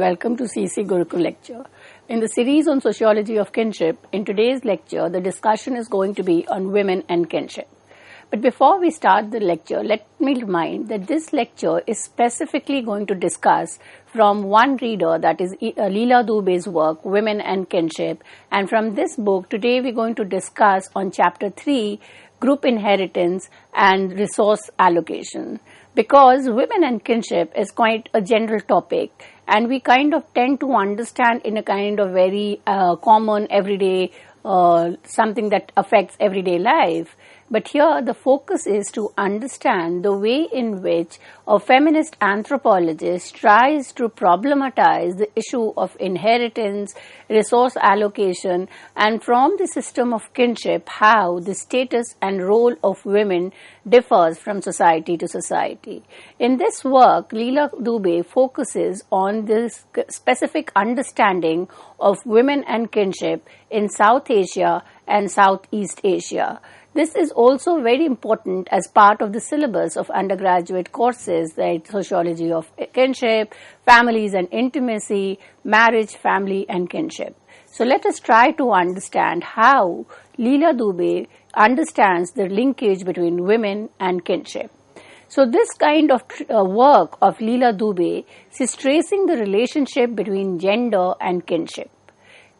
welcome to CEC Gurukul lecture. In the series on sociology of kinship, in today's lecture, the discussion is going to be on women and kinship. But before we start the lecture, let me remind that this lecture is specifically going to discuss from one reader, that is Leela Dube's work, Women and Kinship. And from this book, today we're going to discuss on chapter 3, group inheritance and resource allocation. Because women and kinship is quite a general topic, and we kind of tend to understand in a kind of very common everyday something that affects everyday life. But here the focus is to understand the way in which a feminist anthropologist tries to problematize the issue of inheritance, resource allocation, and from the system of kinship, how the status and role of women differs from society to society. In this work, Leela Dube focuses on this specific understanding of women and kinship in South Asia and Southeast Asia. This is also very important as part of the syllabus of undergraduate courses like sociology of kinship, families and intimacy, marriage, family and kinship. So let us try to understand how Leela Dube understands the linkage between women and kinship. So this kind of work of Leela Dube is tracing the relationship between gender and kinship.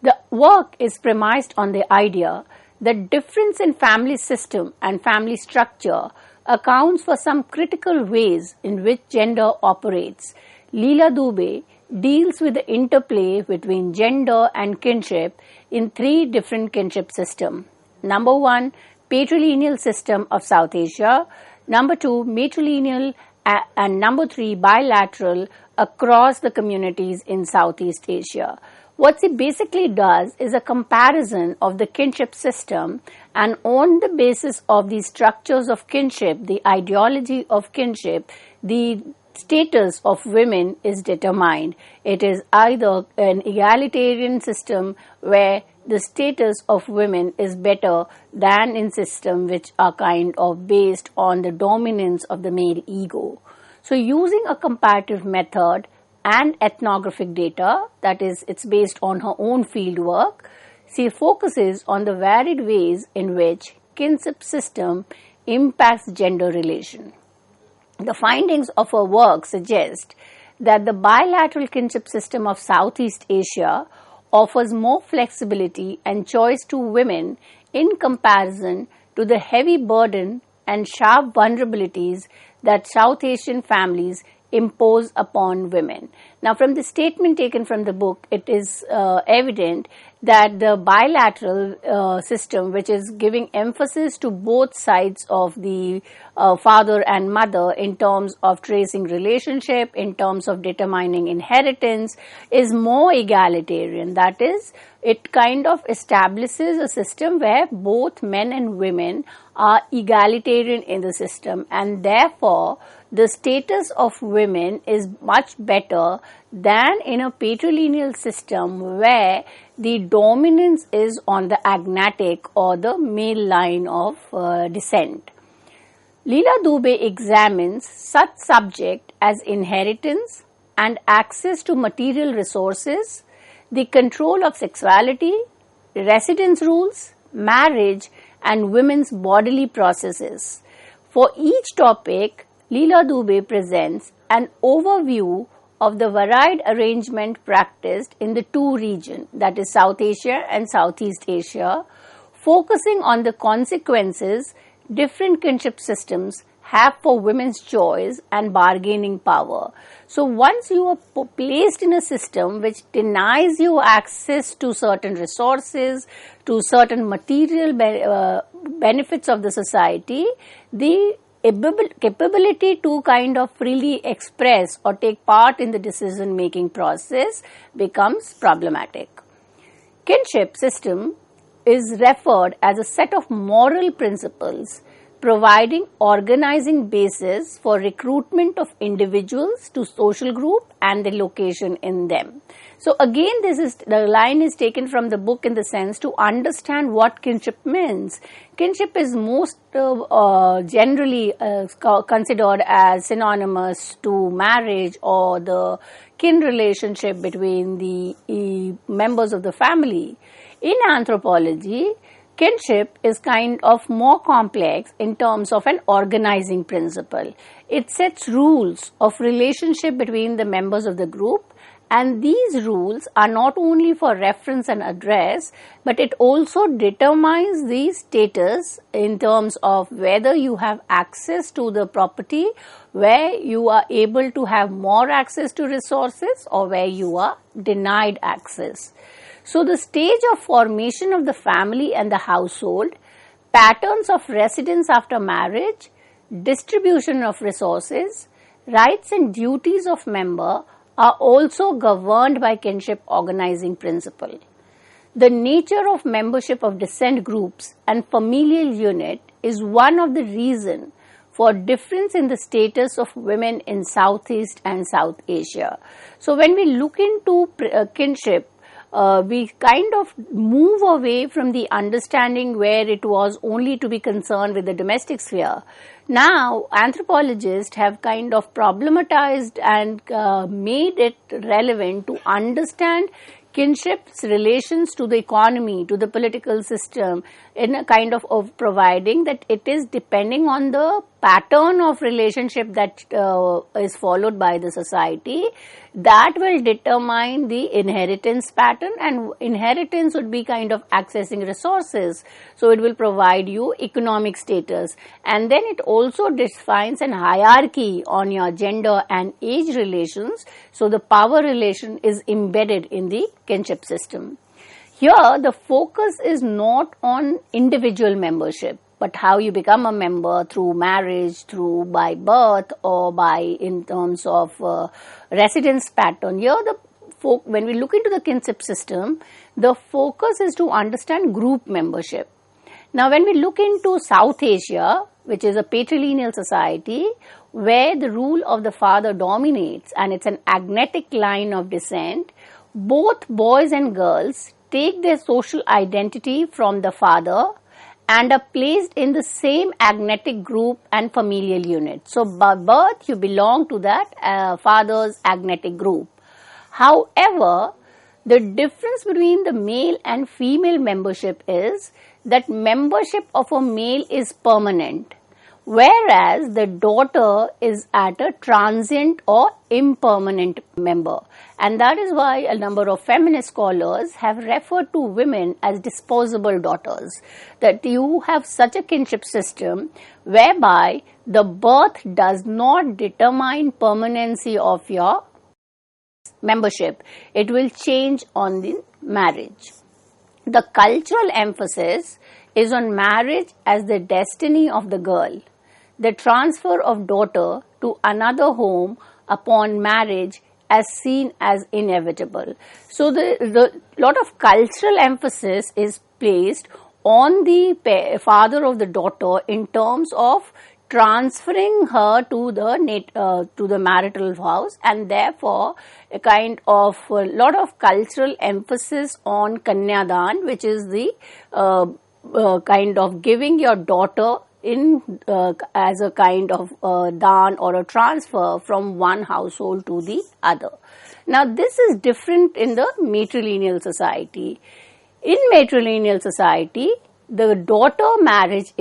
The work is premised on the idea that difference in family system and family structure accounts for some critical ways in which gender operates. Leela Dube deals with the interplay between gender and kinship in 3 different kinship systems. Number 1, patrilineal system of South Asia. Number 2, matrilineal, and number 3, bilateral across the communities in Southeast Asia. What it basically does is a comparison of the kinship system, and on the basis of the structures of kinship, the ideology of kinship, the status of women is determined. It is either an egalitarian system where the status of women is better than in systems which are kind of based on the dominance of the male ego. So using a comparative method and ethnographic data, that is, it's based on her own field work, she focuses on the varied ways in which kinship system impacts gender relation. The findings of her work suggest that the bilateral kinship system of Southeast Asia offers more flexibility and choice to women in comparison to the heavy burden and sharp vulnerabilities that South Asian families impose upon women. Now, from the statement taken from the book, it is evident that the bilateral system, which is giving emphasis to both sides of the father and mother in terms of tracing relationship, in terms of determining inheritance, is more egalitarian. That is, it kind of establishes a system where both men and women are egalitarian in the system, and therefore the status of women is much better than in a patrilineal system where the dominance is on the agnatic or the male line of descent. Leela Dube examines such subjects as inheritance and access to material resources, the control of sexuality, residence rules, marriage, and women's bodily processes. For each topic, Leela Dube presents an overview of the varied arrangement practiced in the 2 regions, that is South Asia and Southeast Asia, focusing on the consequences different kinship systems have for women's choice and bargaining power. So once you are placed in a system which denies you access to certain resources, to certain material benefits of the society, the capability to kind of freely express or take part in the decision making process becomes problematic. Kinship system is referred as a set of moral principles providing organizing basis for recruitment of individuals to social group and the location in them. So again, the line is taken from the book in the sense to understand what kinship means. Kinship is most generally considered as synonymous to marriage or the kin relationship between the members of the family. In anthropology, kinship is kind of more complex in terms of an organizing principle. It sets rules of relationship between the members of the group, and these rules are not only for reference and address, but it also determines the status in terms of whether you have access to the property, where you are able to have more access to resources, or where you are denied access. So the stage of formation of the family and the household, patterns of residence after marriage, distribution of resources, rights and duties of member are also governed by kinship organizing principle. The nature of membership of descent groups and familial unit is one of the reasons for difference in the status of women in Southeast and South Asia. So when we look into kinship, we kind of move away from the understanding where it was only to be concerned with the domestic sphere. Now, anthropologists have kind of problematized and made it relevant to understand kinship's relations to the economy, to the political system, in a kind of providing that it is depending on the pattern of relationship that is followed by the society, that will determine the inheritance pattern, and inheritance would be kind of accessing resources. So it will provide you economic status, and then it also defines an hierarchy on your gender and age relations. So the power relation is embedded in the kinship system. Here the focus is not on individual membership, but how you become a member through marriage, through by birth, or by in terms of residence pattern. Here when we look into the kinship system, the focus is to understand group membership. Now when we look into South Asia, which is a patrilineal society, where the rule of the father dominates and it's an agnatic line of descent, both boys and girls take their social identity from the father and are placed in the same agnatic group and familial unit. So by birth you belong to that father's agnatic group. However, the difference between the male and female membership is that membership of a male is permanent, whereas the daughter is at a transient or impermanent member. And that is why a number of feminist scholars have referred to women as disposable daughters, that you have such a kinship system whereby the birth does not determine permanency of your membership. It will change on the marriage. The cultural emphasis is on marriage as the destiny of the girl. The transfer of daughter to another home upon marriage as seen as inevitable. So the lot of cultural emphasis is placed on the father of the daughter in terms of transferring her to the marital house, and therefore a kind of a lot of cultural emphasis on kanyadan, which is the kind of giving your daughter in as a kind of dan or a transfer from one household to the other. Now this is different in the matrilineal society. In matrilineal society, the daughter marriage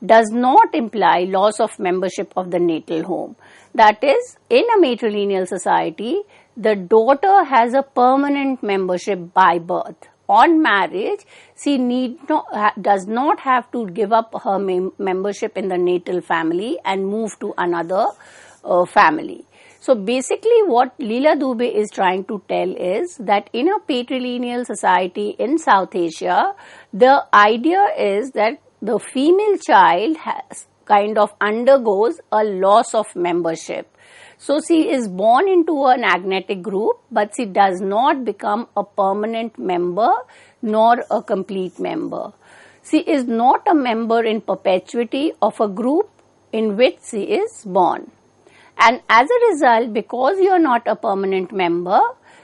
does not imply loss of membership of the natal home. That is, in a matrilineal society, the daughter has a permanent membership by birth. On marriage, she does not have to give up her membership in the natal family and move to another family. So basically what Leela Dubey is trying to tell is that in a patrilineal society in South Asia, the idea is that the female child kind of undergoes a loss of membership. So she is born into an agnatic group, but she does not become a permanent member nor a complete member. She is not a member in perpetuity of a group in which she is born. And as a result, because you are not a permanent member,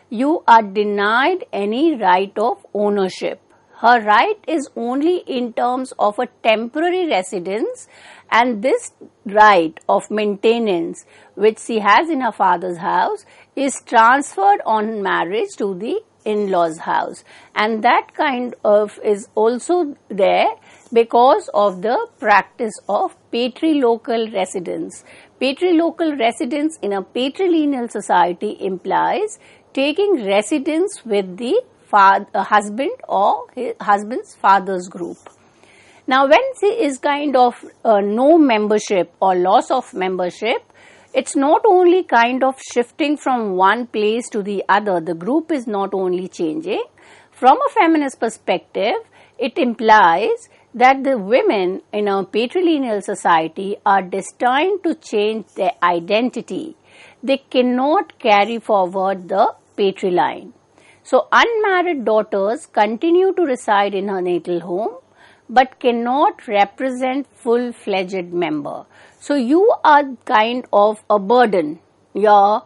you are denied any right of ownership. Her right is only in terms of a temporary residence, and this right of maintenance which she has in her father's house is transferred on marriage to the in-laws house, and that kind of is also there because of the practice of patrilocal residence. Patrilocal residence in a patrilineal society implies taking residence with the husband or his husband's father's group. Now, when there is kind of no membership or loss of membership, it's not only kind of shifting from one place to the other. The group is not only changing. From a feminist perspective, it implies that the women in a patrilineal society are destined to change their identity. They cannot carry forward the patriline. So, unmarried daughters continue to reside in her natal home but cannot represent full-fledged member. So, you are kind of a burden. Your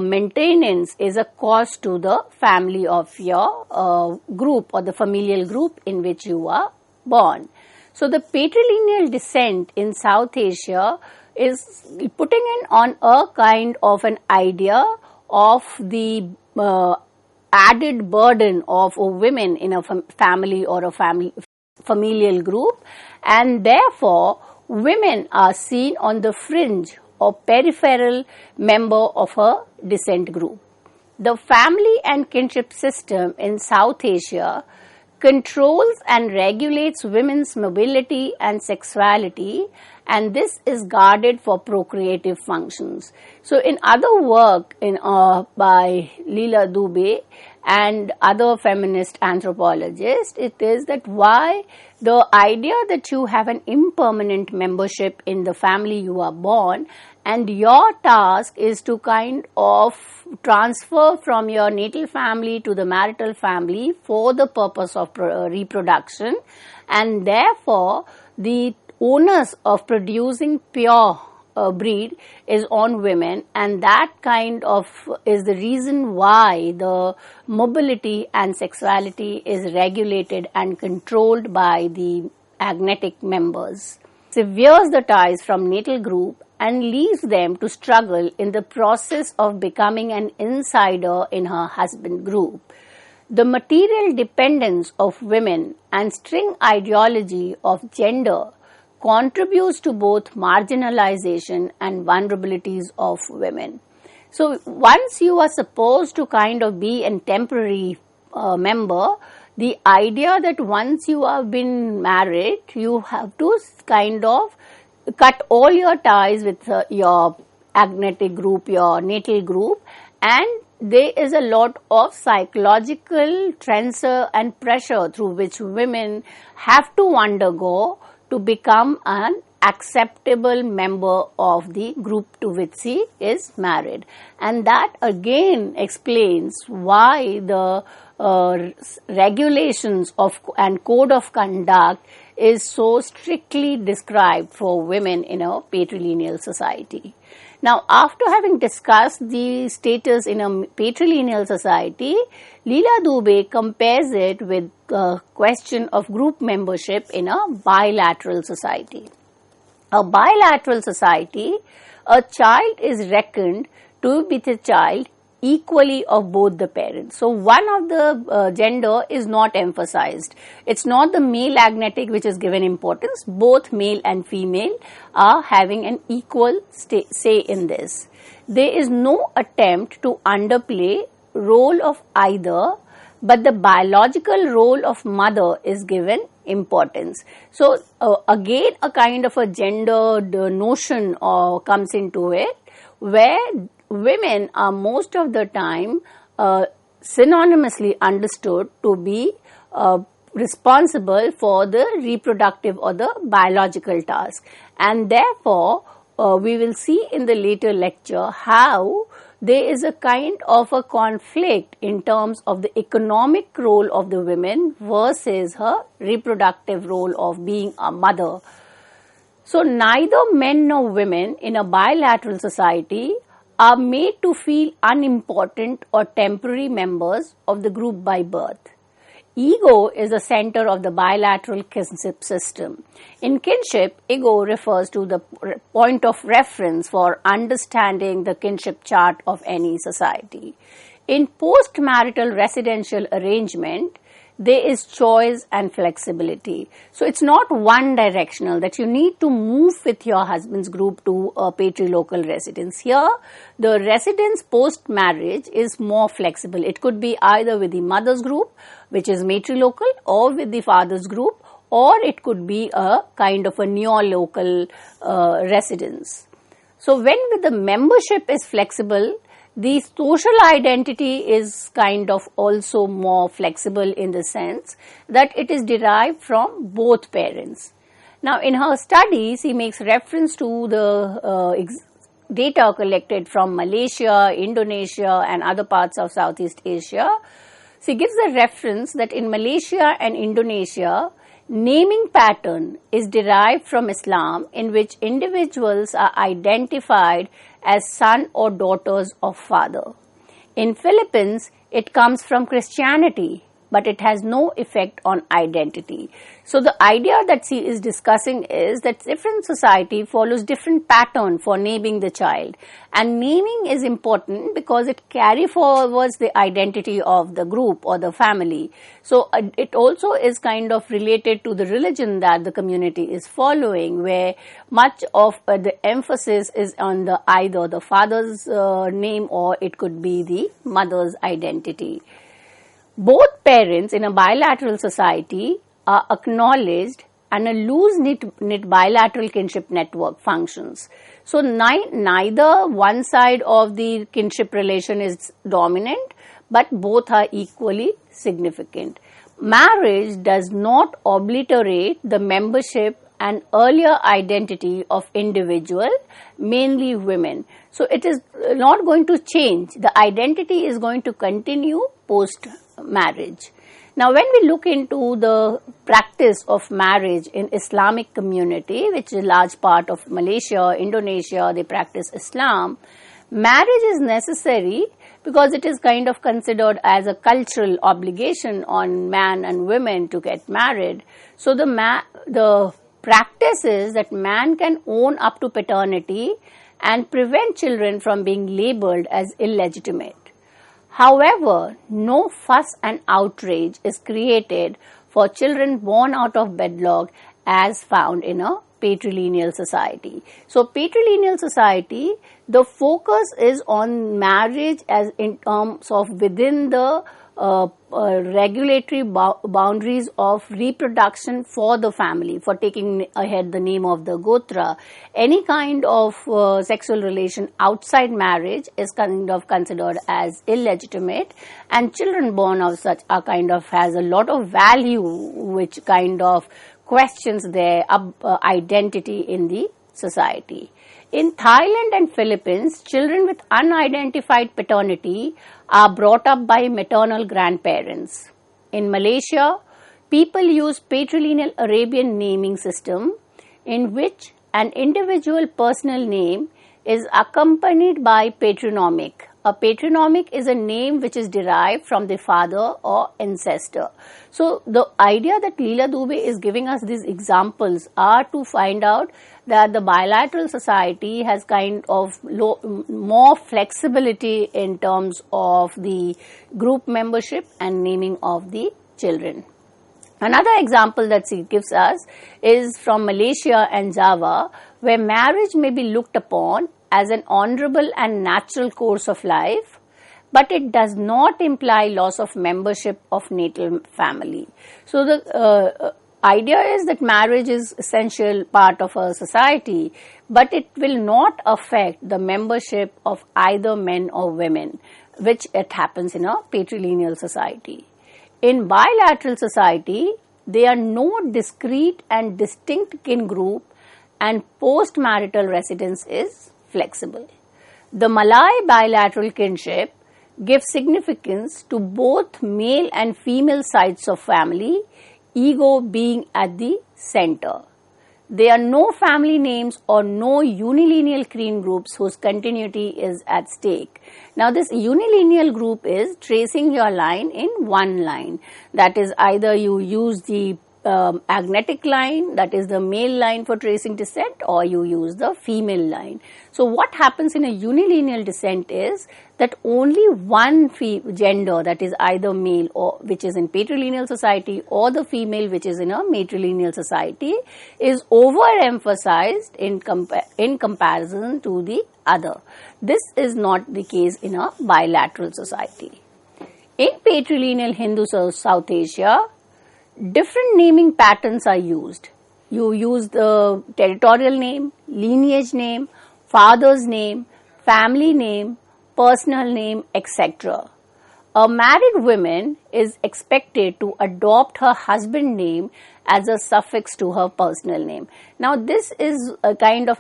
maintenance is a cost to the family of your group or the familial group in which you are born. So, the patrilineal descent in South Asia is putting in on a kind of an idea of the added burden of women in a family or a familial group, and therefore women are seen on the fringe or peripheral member of a descent group. The family and kinship system in South Asia controls and regulates women's mobility and sexuality, and this is guarded for procreative functions. So, in other work by Leela Dubé and other feminist anthropologists, it is that why the idea that you have an impermanent membership in the family you are born, and your task is to kind of transfer from your natal family to the marital family for the purpose of reproduction, and therefore the onus of producing pure breed is on women, and that kind of is the reason why the mobility and sexuality is regulated and controlled by the agnetic members. Severs the ties from natal group and leaves them to struggle in the process of becoming an insider in her husband group. The material dependence of women and string ideology of gender contributes to both marginalization and vulnerabilities of women. So, once you are supposed to kind of be a temporary member, the idea that once you have been married, you have to kind of cut all your ties with your agnetic group, your natal group, and there is a lot of psychological tensor and pressure through which women have to undergo to become an acceptable member of the group to which she is married. And that again explains why the regulations of and code of conduct is so strictly described for women in a patrilineal society. Now, after having discussed the status in a patrilineal society, Leela Dubé compares it with the question of group membership in a bilateral society. A bilateral society, a child is reckoned to be the child equally of both the parents. So, one of the gender is not emphasized. It's not the male agnetic which is given importance. Both male and female are having an equal say in this. There is no attempt to underplay role of either, but the biological role of mother is given importance. So, again a kind of a gendered notion comes into it, where women are most of the time synonymously understood to be responsible for the reproductive or the biological task, and therefore we will see in the later lecture how there is a kind of a conflict in terms of the economic role of the women versus her reproductive role of being a mother. So, neither men nor women in a bilateral society are made to feel unimportant or temporary members of the group by birth. Ego is the center of the bilateral kinship system. In kinship, ego refers to the point of reference for understanding the kinship chart of any society. In post-marital residential arrangement, there is choice and flexibility. So it's not one directional that you need to move with your husband's group to a patrilocal residence. Here, the residence post-marriage is more flexible. It could be either with the mother's group, which is matrilocal, or with the father's group, or it could be a kind of a neo-local residence. So when the membership is flexible, the social identity is kind of also more flexible in the sense that it is derived from both parents. Now, in her studies, he makes reference to the data collected from Malaysia, Indonesia and other parts of Southeast Asia. She gives a reference that in Malaysia and Indonesia, naming pattern is derived from Islam, in which individuals are identified as son or daughters of father. In Philippines, it comes from Christianity, but it has no effect on identity. So the idea that she is discussing is that different society follows different pattern for naming the child, and naming is important because it carry forwards the identity of the group or the family. So it also is kind of related to the religion that the community is following, where much of the emphasis is on the either the father's name or it could be the mother's identity. Both parents in a bilateral society are acknowledged and a loose-knit bilateral kinship network functions. So neither one side of the kinship relation is dominant, but both are equally significant. Marriage does not obliterate the membership and earlier identity of individual, mainly women. So it is not going to change. The identity is going to continue post-marriage. Now, when we look into the practice of marriage in Islamic community, which is a large part of Malaysia, Indonesia, they practice Islam, marriage is necessary because it is kind of considered as a cultural obligation on man and women to get married. So the practice is that man can own up to paternity and prevent children from being labeled as illegitimate. However, no fuss and outrage is created for children born out of wedlock as found in a patrilineal society. So, patrilineal society, the focus is on marriage as in terms of within the regulatory boundaries of reproduction for the family, for taking ahead the name of the gotra. Any kind of sexual relation outside marriage is kind of considered as illegitimate, and children born of such are kind of has a lot of value, which kind of questions their identity in the society. In Thailand and Philippines, children with unidentified paternity are brought up by maternal grandparents. In Malaysia, people use patrilineal Arabian naming system in which an individual personal name is accompanied by patronymic. A patronymic is a name which is derived from the father or ancestor. So, the idea that Leela Dubey is giving us these examples are to find out that the bilateral society has kind of more flexibility in terms of the group membership and naming of the children. Another example that she gives us is from Malaysia and Java, where marriage may be looked upon as an honorable and natural course of life, but it does not imply loss of membership of natal family. So the idea is that marriage is essential part of a society, but it will not affect the membership of either men or women, which it happens in a patrilineal society. In bilateral society, there are no discrete and distinct kin group, and post-marital residence is flexible. The Malay bilateral kinship gives significance to both male and female sides of family, ego being at the center. There are no family names or no unilineal kin groups whose continuity is at stake. Now, this unilineal group is tracing your line in one line. That is, either you use the agnetic line, that is the male line for tracing descent, or you use the female line. So, what happens in a unilineal descent is that only one gender, that is either male or which is in patrilineal society, or the female which is in a matrilineal society, is overemphasized in comparison to the other. This is not the case in a bilateral society. In patrilineal Hindu South Asia, different naming patterns are used. You use the territorial name, lineage name, father's name, family name, personal name, etc. A married woman is expected to adopt her husband's name as a suffix to her personal name. Now, this is a kind of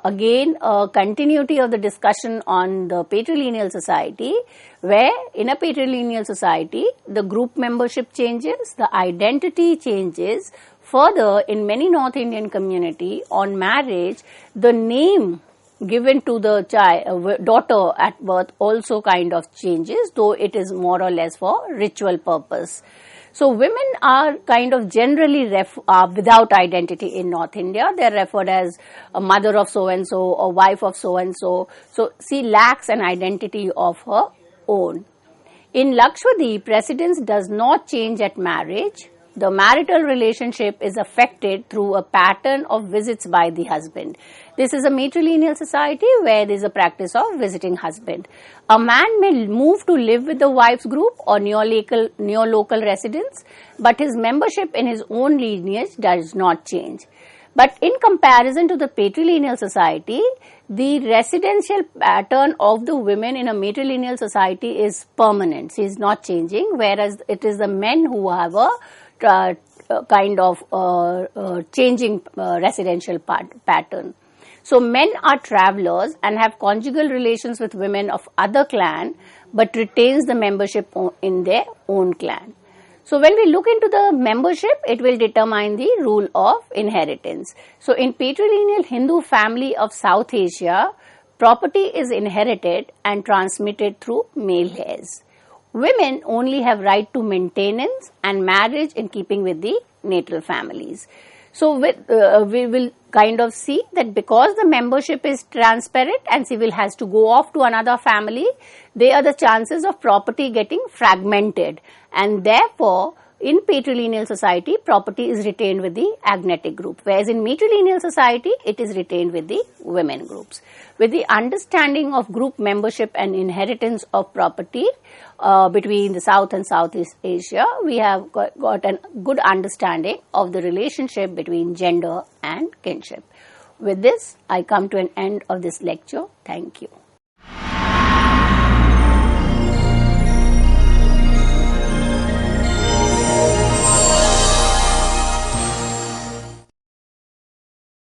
again a continuity of the discussion on the patrilineal society, where in a patrilineal society, the group membership changes, the identity changes. Further, in many North Indian community, on marriage, the name given to the daughter at birth also kind of changes, though it is more or less for ritual purpose. So, women are kind of generally without identity in North India. They are referred as a mother of so-and-so or wife of so-and-so. So, she lacks an identity of her own. In Lakshadweep, precedence does not change at marriage. The marital relationship is affected through a pattern of visits by the husband. This is a matrilineal society where there is a practice of visiting husband. A man may move to live with the wife's group or neo-local residence, but his membership in his own lineage does not change. But in comparison to the patrilineal society, the residential pattern of the women in a matrilineal society is permanent. She is not changing, whereas it is the men who have a kind of changing residential pattern. So, men are travelers and have conjugal relations with women of other clan, but retains the membership in their own clan. So, when we look into the membership, it will determine the rule of inheritance. So, in patrilineal Hindu family of South Asia, property is inherited and transmitted through male heirs. Women only have right to maintenance and marriage in keeping with the natal families. So, we will kind of see that because the membership is transparent and she has to go off to another family, there are the chances of property getting fragmented, and therefore, in patrilineal society, property is retained with the agnetic group, whereas in matrilineal society, it is retained with the women groups. With the understanding of group membership and inheritance of property between the South and Southeast Asia, we have got a good understanding of the relationship between gender and kinship. With this, I come to an end of this lecture. Thank you.